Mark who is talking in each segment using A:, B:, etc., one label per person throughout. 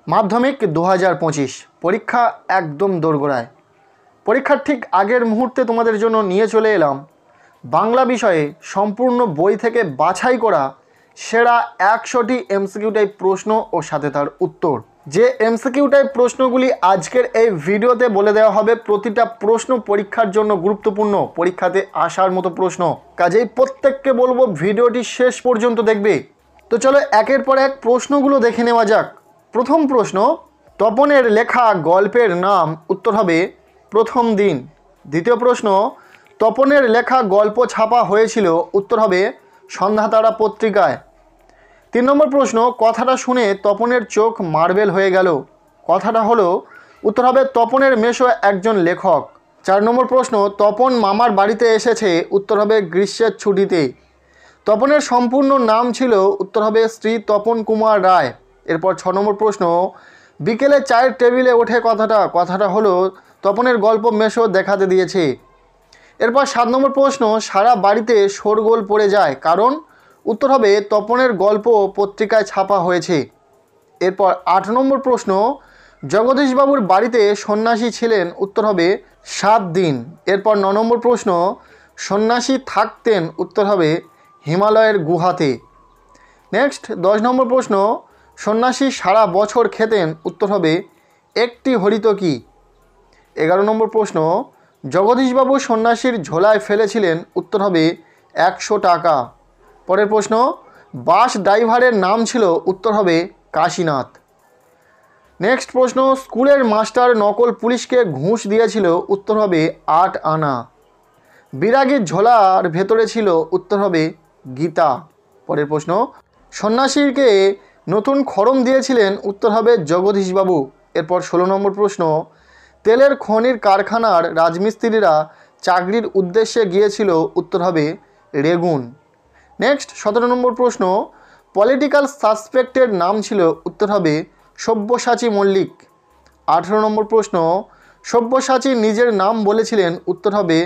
A: মাধ্যমিক 2025 পরীক্ষা একদম দোরগোড়ায়। পরীক্ষার ঠিক আগের মুহূর্তে তোমাদের জন্য নিয়ে চলে এলাম বাংলা বিষয়ে সম্পূর্ণ বই থেকে বাছাই করা সেরা 100টি এমসিকিউ টাইপ প্রশ্ন ও সাথে তার উত্তর। যে এমসিকিউ টাইপ প্রশ্নগুলি আজকের এই ভিডিওতে বলে দেওয়া হবে, প্রতিটা প্রশ্ন পরীক্ষার জন্য গুরুত্বপূর্ণ, পরীক্ষাতে আসার মতো প্রশ্ন। কাজেই প্রত্যেককে বলবো ভিডিওটি শেষ পর্যন্ত দেখবে। তো চলো একের পর এক প্রশ্নগুলো দেখে নেওয়া যাক। প্রথম প্রশ্ন, তপনের লেখা গল্পের নাম, উত্তর হবে প্রথম দিন। দ্বিতীয় প্রশ্ন, তপনের লেখা গল্প ছাপা হয়েছিল, উত্তর হবে সন্ধ্যাতারা পত্রিকায়। 3 নম্বর প্রশ্ন, কথাটা শুনে তপনের চোখ মার্বেল হয়ে গেল, কথাটা হলো, উত্তর হবে তপনের মেশো একজন লেখক। 4 নম্বর প্রশ্ন, তপন মামার বাড়িতে এসেছে, উত্তর হবে গ্রীষ্মের ছুটিতে। তপনের সম্পূর্ণ নাম ছিল, উত্তর হবে শ্রী তপন কুমার রায়। এরপর 6 নম্বর প্রশ্ন, বিকেলে চায়ের টেবিলে ওঠে কথাটা হলো তপনের গল্প মেশো দেখাতে দিয়েছে। এরপর 7 নম্বর প্রশ্ন, সারা বাড়িতে শোরগোল পড়ে যায় কারণ, উত্তর হবে তপনের গল্প পত্রিকায় ছাপা হয়েছে। এরপর 8 নম্বর প্রশ্ন, জগদীশবাবুর বাড়িতে সন্ন্যাসী ছিলেন, উত্তর হবে 7 দিন। এরপর 9 নম্বর প্রশ্ন, সন্ন্যাসী থাকতেন, উত্তর হবে হিমালয়ের গুহাতে। নেক্সট 10 নম্বর প্রশ্ন, সন্ন্যাসী সারা বছর খেতেন, উত্তর হবে একটি হরিতকি। 11 নম্বর প্রশ্ন, জগদীশবাবু সন্ন্যাসীর ঝোলায় ফেলেছিলেন, উত্তর হবে 100 টাকা। পরের প্রশ্ন, বাস ড্রাইভারের নাম ছিল, উত্তর হবে কাশীনাথ। নেক্সট প্রশ্ন, স্কুলের মাস্টার নকল পুলিশকে ঘুষ দিয়েছিল, উত্তর হবে 8 আনা। বিরাগীর ঝোলার ভেতরে ছিল, উত্তর হবে গীতা। পরের প্রশ্ন, সন্ন্যাসীকে নতুন খড়ম দিয়েছিলেন, উত্তর হবে জগদীশবাবু। এরপর 16 নম্বর প্রশ্ন, তেলের খনির কারখানার রাজমিস্ত্রিরা চাকরির উদ্দেশ্যে গিয়েছিল, উত্তর হবে রেগুন। নেক্সট 17 নম্বর প্রশ্ন, পলিটিক্যাল সাসপেক্টের নাম ছিল, উত্তর হবে সব্যসাচী মল্লিক। 18 নম্বর প্রশ্ন, সব্যসাচী নিজের নাম বলেছিলেন, উত্তর হবে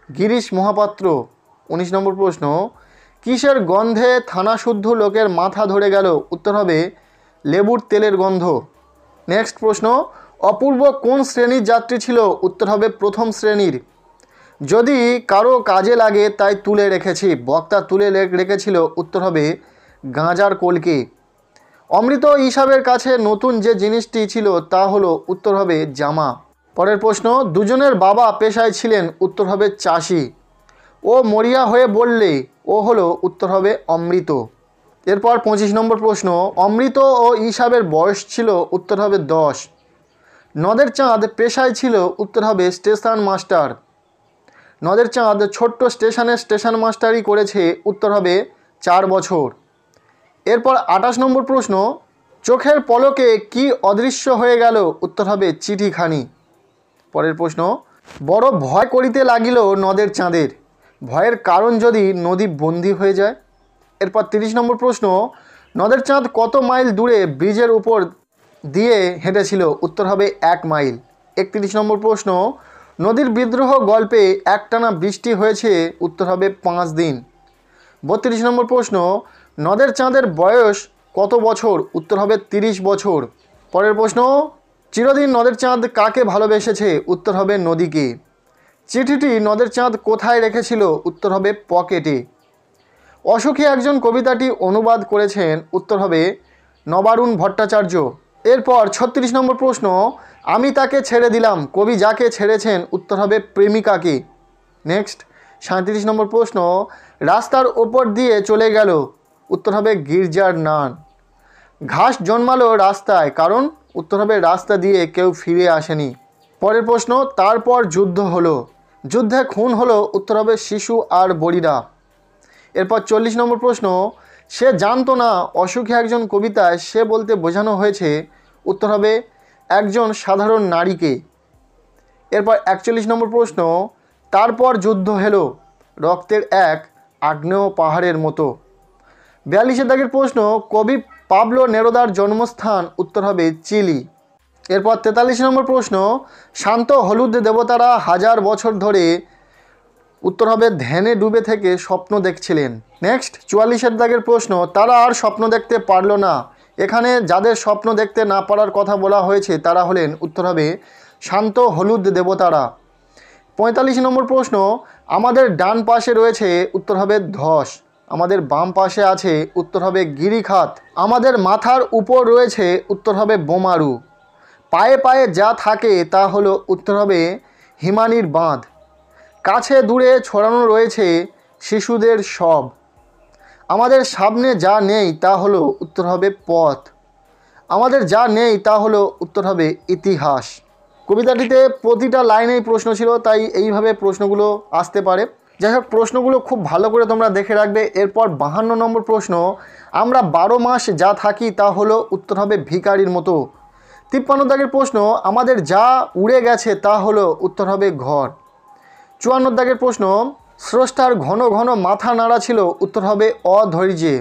A: গিরিশ মহাপাত্র। 19 নম্বর প্রশ্ন, কিসের গন্ধে থানা শুদ্ধ লোকের মাথা ধরে গেল, উত্তর হবে লেবুর তেলের গন্ধ। নেক্সট প্রশ্ন, অপূর্ব কোন শ্রেণীর যাত্রী ছিল, উত্তর হবে প্রথম শ্রেণীর। যদি কারো কাজে লাগে তাই তুলে রেখেছি, বক্তা তুলে রেখেছিল, উত্তর হবে গাঁজার কলকে। অমৃত হিসাবের কাছে নতুন যে জিনিসটি ছিল তা হলো, উত্তর হবে জামা। পরের প্রশ্ন, দুজনের বাবা পেশায় ছিলেন, উত্তর হবে চাষি। ও মরিয়া হয়ে বললে, ও হলো, উত্তর হবে অমৃত। এরপর 25 নম্বর প্রশ্ন, অমৃত ও হিসাবের বয়স ছিল, উত্তর হবে 10। নদের চাঁদ পেশায় ছিল, উত্তর হবে স্টেশন মাস্টার। নদের চাঁদ ছোট্ট স্টেশনে স্টেশন মাস্টারই করেছে, উত্তর হবে 4 বছর। এরপর 28 নম্বর প্রশ্ন, চোখের পলকে কি অদৃশ্য হয়ে গেল, উত্তর হবে চিঠিখানি। পরের প্রশ্ন, বড় ভয় করিতে লাগিল নদের চাঁদের, ভয়ের কারণ যদি নদী বন্দী হয়ে যায়। এরপর 30 নম্বর প্রশ্ন, নদের চাঁদ কত মাইল দূরে ব্রিজের উপর দিয়ে হেঁটেছিল, উত্তর হবে 1 মাইল। 31 নম্বর প্রশ্ন, নদীর বিদ্রোহ গল্পে একটানা বৃষ্টি হয়েছে, উত্তর হবে 5 দিন। 32 নম্বর প্রশ্ন, নদের চাঁদের বয়স কত বছর, উত্তর হবে 30 বছর। পরের প্রশ্ন, চিরদিন নদের চাঁদ কাকে ভালোবেসেছে, উত্তর হবে নদীকে। চিঠিটি নদের চাঁদ কোথায় রেখেছিল, উত্তর হবে পকেটে। অসুখী একজন কবিতাটি অনুবাদ করেছেন, উত্তর হবে নবারুণ ভট্টাচার্য। এরপর 36 নম্বর প্রশ্ন, আমি তাকে ছেড়ে দিলাম, কবি যাকে ছেড়েছেন, উত্তর হবে প্রেমিকাকে। নেক্সট 37 নম্বর প্রশ্ন, রাস্তার ওপর দিয়ে চলে গেল, উত্তর হবে গির্জার নান। ঘাস জন্মালো রাস্তায় কারণ, উত্তর হবে রাস্তা দিয়ে কেউ ফিরে আসেনি। পরের প্রশ্ন, তারপর যুদ্ধ হলো, যুদ্ধে খুন হলো, উত্তর হবে শিশু আর বড়িরা। এরপর 40 নম্বর প্রশ্ন, সে জানতো না অসুখী একজন কবিতায় সে বলতে বোঝানো হয়েছে, উত্তর হবে একজন সাধারণ নারীকে। এরপর 41 নম্বর প্রশ্ন, তারপর যুদ্ধ হলো, রক্তের এক আগ্নেয় পাহাড়ের মতো। 42 দাগের প্রশ্ন, কবি পাবলো নেরুদার জন্মস্থান, উত্তর হবে চিলি। এরপর 43 নম্বর প্রশ্ন, শান্ত হলুদ দেবতারা 1000 বছর ধরে, উত্তর হবে ধ্যানে ডুবে থেকে স্বপ্ন দেখছিলেন। নেক্সট 44 দাগের প্রশ্ন, তারা আর স্বপ্ন দেখতে পারল না, এখানে যাদের স্বপ্ন দেখতে না পারার কথা বলা হয়েছে তারা হলেন, উত্তর হবে শান্ত হলুদ দেবতারা। 45 নম্বর প্রশ্ন, আমাদের ডান পাশে রয়েছে, উত্তর হবে ধস। আমাদের বাম পাশে আছে, উত্তর হবে গিরিখাত। আমাদের মাথার উপর রয়েছে, উত্তর হবে বোমারু। পায়ে পায়ে যা থাকে তা হলো, উত্তর হবে হিমানির বাঁধ। কাছে দূরে ছড়ানো রয়েছে শিশুদের সব। আমাদের সামনে যা নেই তা হলো, উত্তর হবে পথ। আমাদের যা নেই তা হলো, উত্তর হবে ইতিহাস। কবিতাটিতে প্রতিটা লাইনেই প্রশ্ন ছিল, তাই এইভাবে প্রশ্নগুলো আসতে পারে। যাই হোক, প্রশ্নগুলো খুব ভালো করে তোমরা দেখে রাখবে। এরপর 52 নম্বর প্রশ্ন, আমরা 12 মাস যা থাকি তা হলো, উত্তর হবে ভিখারির মতো। 53 দাগের প্রশ্ন, আমাদের যা উড়ে গেছে তা হলো, উত্তর হবে ঘর। 54 দাগের প্রশ্ন, স্রষ্টার ঘন ঘন মাথা নাড়া ছিল, উত্তর হবে অধৈর্যে।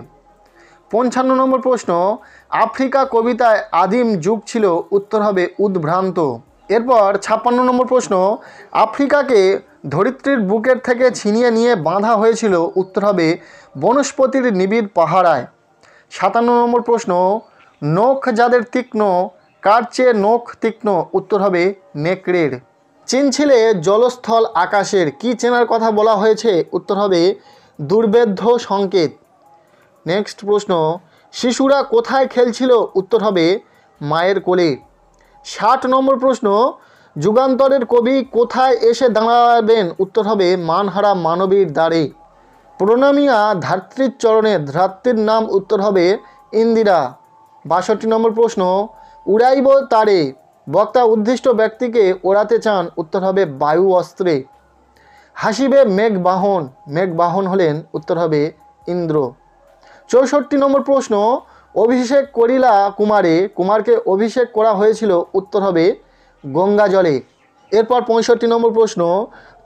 A: 55 নম্বর প্রশ্ন, আফ্রিকা কবিতায় আদিম যুগ ছিল, উত্তর হবে উদ্ভ্রান্ত। এরপর 56 নম্বর প্রশ্ন, আফ্রিকাকে ধরিত্রীর বুকের থেকে ছিনিয়ে নিয়ে বাঁধা হয়েছিল, উত্তর হবে বনস্পতির নিবিড় পাহারায়। 57 নম্বর প্রশ্ন, নখ যাদের তীক্ষ্ণ, কার চেয়ে নখ তীক্ষ্ণ, উত্তর হবে নেকড়ের। চিনছিলে জলস্থল আকাশের, কি চেনার কথা বলা হয়েছে, উত্তর হবে দুর্বেদ্য সংকেত। নেক্সট প্রশ্ন, শিশুরা কোথায় খেলছিল, উত্তর হবে মায়ের কোলে। 60 নম্বর প্রশ্ন, যুগান্তরের কবি কোথায় এসে দাঁড়াবেন, উত্তর হবে মানহারা মানবীর দ্বারে। প্রণামিয়া ধাত্রীর চরণে, ধাত্রীর নাম, উত্তর হবে ইন্দিরা। 62 নম্বর প্রশ্ন, উড়াইব তারে, বক্তা উদ্দিষ্ট ব্যক্তিকে ওড়াতে চান, উত্তর হবে বায়ু অস্ত্রে। হাসিবে মেঘবাহন, মেঘবাহন হলেন, উত্তর হবে ইন্দ্র। 64 নম্বর প্রশ্ন, অভিষেক করিলা কুমারে, কুমারকে অভিষেক করা হয়েছিল, উত্তর হবে গঙ্গা জলে। এরপর 65 নম্বর প্রশ্ন,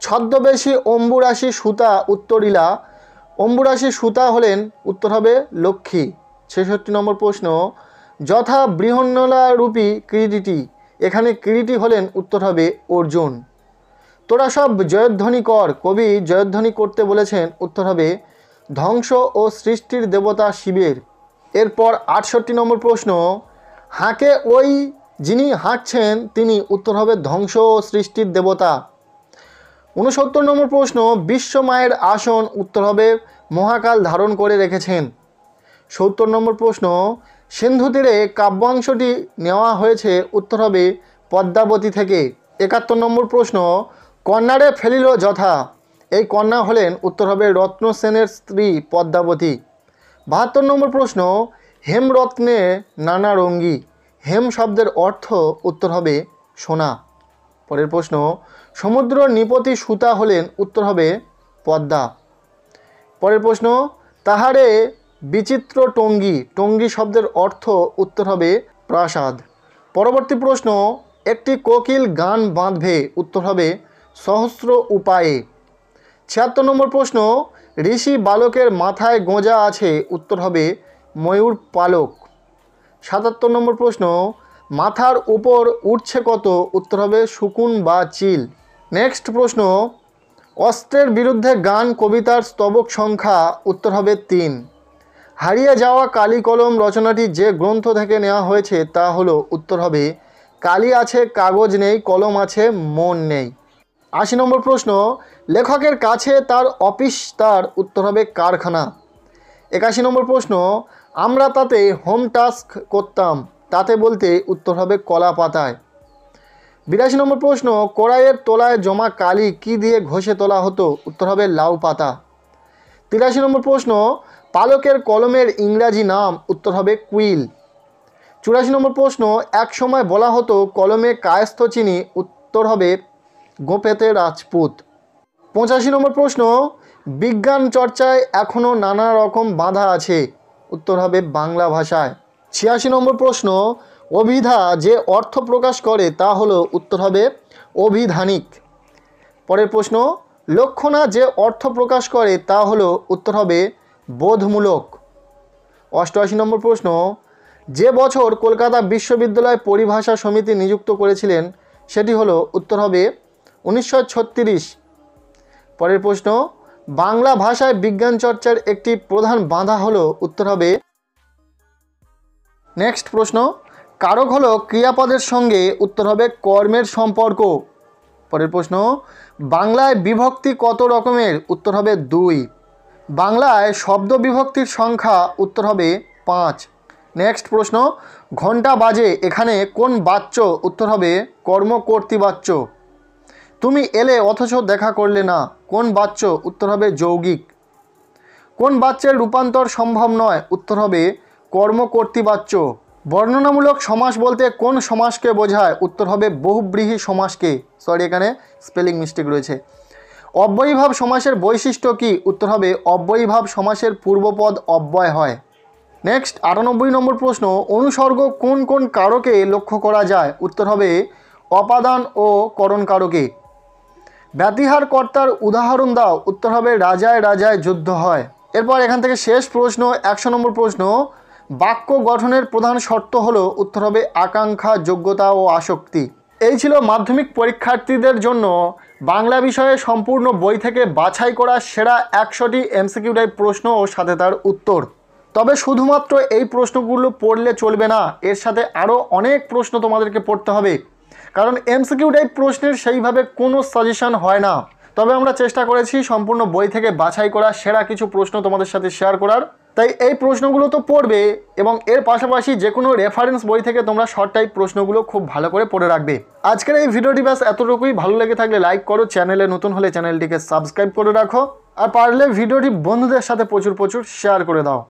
A: ছদ্মবেশী অম্বুরাশি সুতা উত্তরিলা, অম্বুরাশি সুতা হলেন, উত্তর হবে লক্ষ্মী। 66 নম্বর প্রশ্ন, যথা বৃহন্নলা রূপী ক্রীড়িটি, এখানে ক্রীড়িটি হলেন, উত্তর হবে অর্জুন। তোরা সব জয়ধ্বনি কর, কবি জয়ধ্বনি করতে বলেছেন, উত্তর হবে ধ্বংস ও সৃষ্টির দেবতা শিবের। এরপর 68 নম্বর প্রশ্ন, হাঁকে ওই যিনি হাঁকছেন তিনি, উত্তর হবে ধ্বংস ও সৃষ্টির দেবতা। 69 নম্বর প্রশ্ন, বিশ্ব মায়ের আসন, উত্তর হবে মহাকাল ধারণ করে রেখেছেন। 70 নম্বর প্রশ্ন, সিন্ধু তীরে কাব্যাংশটি নেওয়া হয়েছে, উত্তর হবে পদ্মাবতী থেকে। 71 নম্বর প্রশ্ন, কন্যারে ফেলিল যথা, এই কন্যা হলেন, উত্তর হবে রত্নসেনের স্ত্রী পদ্মাবতী। 72 নম্বর প্রশ্ন, হেমরত্নে নানা রঙ্গী, হেম শব্দের অর্থ, উত্তর হবে সোনা। পরের প্রশ্ন, সমুদ্র নিপতি সুতা হলেন, উত্তর হবে পদ্মা। পরের প্রশ্ন, তাহারে বিচিত্র টঙ্গী, টঙ্গী শব্দের অর্থ, উত্তর হবে প্রাসাদ। পরবর্তী প্রশ্ন, একটি কোকিল গান বাঁধবে, উত্তর হবে সহস্র উপায়ে। 76 নম্বর প্রশ্ন, ঋষি বালকের মাথায় গোঁজা আছে, উত্তর হবে ময়ূর পালক। 77 নম্বর প্রশ্ন, মাথার উপর উঠছে কত, উত্তর হবে শকুন বা চিল। নেক্সট প্রশ্ন, অস্ত্রের বিরুদ্ধে গান কবিতার স্তবক সংখ্যা, উত্তর হবে 3। হারিয়ে যাওয়া কালি কলম রচনাটি যে গ্রন্থ থেকে নেওয়া হয়েছে তা হলো, উত্তর হবে কালি আছে কাগজ নেই, কলম আছে মন নেই। 80 নম্বর প্রশ্ন, লেখকের কাছে তার অফিস, তার, উত্তর হবে কারখানা। 81 নম্বর প্রশ্ন, আমরা তাতে হোম টাস্ক করতাম, তাতে বলতে, উত্তর হবে কলা পাতায়। 82 নম্বর প্রশ্ন, কড়াইয়ের তলায় জমা কালি কি দিয়ে ঘষে তোলা হতো, উত্তর হবে লাউ পাতা। 83 নম্বর প্রশ্ন, পালকের কলমের ইংরাজি নাম, উত্তর হবে কুইল। 84 নম্বর প্রশ্ন, এক সময় বলা হতো কলমে কায়স্থ চিনি, উত্তর হবে গোপেতে রাজপুত। 85 নম্বর প্রশ্ন, বিজ্ঞান চর্চায় এখনও নানা রকম বাধা আছে, উত্তর হবে বাংলা ভাষায়। 86 নম্বর প্রশ্ন, অভিধা যে অর্থ প্রকাশ করে তা হলো, উত্তর হবে অভিধানিক। পরের প্রশ্ন, লক্ষণা যে অর্থ প্রকাশ করে তা হলো, উত্তর হবে বোধমূলক। 88 নম্বর প্রশ্ন, যে বছর কলকাতা বিশ্ববিদ্যালয় পরিভাষা সমিতি নিযুক্ত করেছিলেন সেটি হলো, উত্তর হবে 1936। পরের প্রশ্ন, বাংলা ভাষায় বিজ্ঞান চর্চার একটি প্রধান বাধা হলো, উত্তর হবে নেক্সট প্রশ্ন, কারক হলো ক্রিয়াপদের সঙ্গে, উত্তর হবে কর্মের সম্পর্ক। পরের প্রশ্ন, বাংলায় বিভক্তি কত রকমের, উত্তর হবে 2। বাংলায় শব্দ বিভক্তির সংখ্যা, উত্তর হবে 5। নেক্সট প্রশ্ন, ঘন্টা বাজে এখানে কোন বাচ্য, উত্তর হবে কর্মকর্তৃ বাচ্য। তুমি এলে অথচ দেখা করলে না, কোন বাচ্য, উত্তর হবে যৌগিক। কোন বাচ্যের রূপান্তর সম্ভব নয়, উত্তর হবে কর্মকর্তৃ বাচ্য। বর্ণনামূলক সমাস বলতে কোন সমাসকে বোঝায়, উত্তর হবে বহুব্রীহি সমাসকে। সরি, এখানে স্পেলিং মিস্টেক রয়েছে। অব্যয়ীভাব সমাসের বৈশিষ্ট্য কি, উত্তর হবে অব্যয়ীভাব সমাসের পূর্বপদ অব্যয় হয়। নেক্সট 98 নম্বর প্রশ্ন, অনুসর্গ কোন কোন কারকে লক্ষ্য করা যায়, উত্তর হবে অপাদান ও করণ কারকে। ব্যতিহার কর্তার উদাহরণ দাও, উত্তর হবে রাজায় রাজায় যুদ্ধ হয়। এরপর এখান থেকে শেষ প্রশ্ন 100 নম্বর প্রশ্ন, বাক্য গঠনের প্রধান শর্ত হলো, উত্তর হবে আকাঙ্ক্ষা, যোগ্যতা ও আসক্তি। এই ছিল মাধ্যমিক পরীক্ষার্থীদের জন্য বাংলা বিষয়ে সম্পূর্ণ বই থেকে বাছাই করা সেরা 100টি এমসিকিউ টাইপ প্রশ্ন ও সাথে তার উত্তর। তবে শুধুমাত্র এই প্রশ্নগুলো পড়লে চলবে না, এর সাথে আরও অনেক প্রশ্ন তোমাদেরকে পড়তে হবে, কারণ এমসিকিউ টাইপ প্রশ্নের সেইভাবে কোনো সাজেশন হয় না। তবে আমরা চেষ্টা করেছি সম্পূর্ণ বই থেকে বাছাই করা সেরা কিছু প্রশ্ন তোমাদের সাথে শেয়ার করার। তাই এই প্রশ্নগুলো তো পড়বে, এবং এর পাশাপাশি যে কোনো রেফারেন্স বই থেকে তোমরা শর্ট টাইপ প্রশ্নগুলো খুব ভালো করে পড়ে রাখবে। আজকের এই ভিডিওটি ব্যাস এতটুকুই। ভালো লেগে থাকলে লাইক করো, চ্যানেলে নতুন হলে চ্যানেলটিকে সাবস্ক্রাইব করে রাখো, আর পারলে ভিডিওটি বন্ধুদের সাথে প্রচুর শেয়ার করে দাও।